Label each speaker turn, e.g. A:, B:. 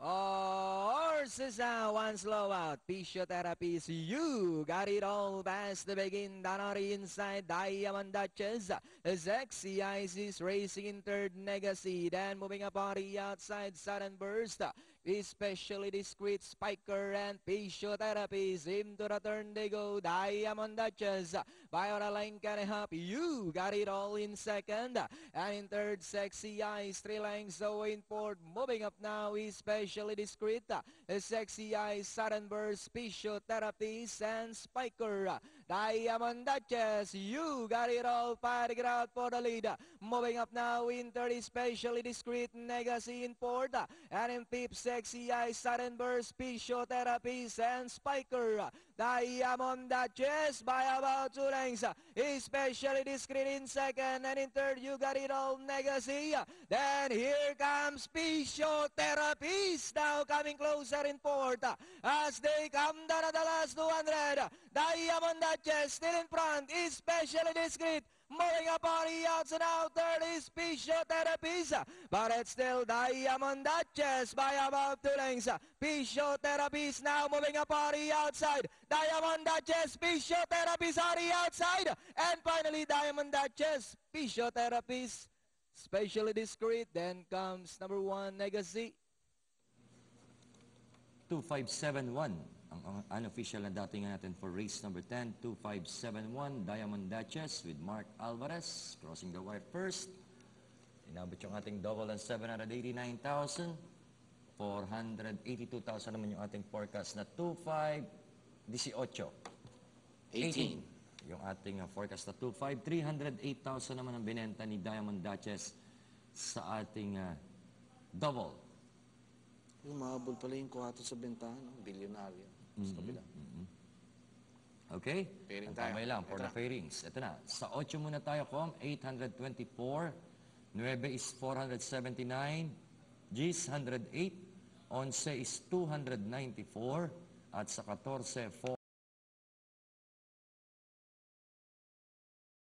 A: Horses out, one slow out. Physiotherapies, you got it all. Past the begin, Danari inside, Diamond Duchess. Sexy Isis racing in third, Legacy. Then moving up on the outside, Sudden Burst. Especially discreet Spiker and Physiotherapies. Into the turn they go, Diamond Duchess. Viola Line can help, you got it all in second. And in third, Sexy Eyes, 3 lengths away in fourth. Moving up now, especially discreet. Sexy Eyes, Sudden Burst, Physiotherapies, and Spiker. Diamond Duchess, you got it all, fighting it out for the lead. Moving up now in third, especially discreet, Legacy in fourth. And in fifth, Sexy Eyes, Sudden Burst, Physiotherapies, and Spiker. Diamond Duchess by about 2 lengths. Especially discreet in second, and in third, you got it all, Legacy. Then here comes Physiotherapies, now coming closer in fourth. As they come down at the last 200, Diamond Duchess still in front, especially discreet. Moving up on the outside, now third is Physiotherapies, but it's still Diamond Duchess by about 2 lengths. Physiotherapies now moving up on the outside. Diamond Duchess, Physiotherapies on the outside. And finally, Diamond Duchess, Physiotherapies, especially discreet. Then comes number 1, Legacy.
B: 2571 ang unofficial na dating natin for race number 10. 2571 Diamond Duchess with Mark Alvarez crossing the wire first. Inabot yung ating double and 789,000. 482,000 naman yung ating forecast na 2518. 18 yung ating forecast na 25. 308,000 naman ang binenta ni Diamond Duchess sa ating double.
C: Yung mahabol pala yung kuhato sa bentahan, bilyonaryo. Sa kabila.
B: Okay?
C: Pairing
B: Ang kamay
C: tayo.
B: lang for the pairings. Ito na. Sa 8 muna tayo, Com. 824. 9 is 479. G's 108. 11 is 294. At sa 14, 4.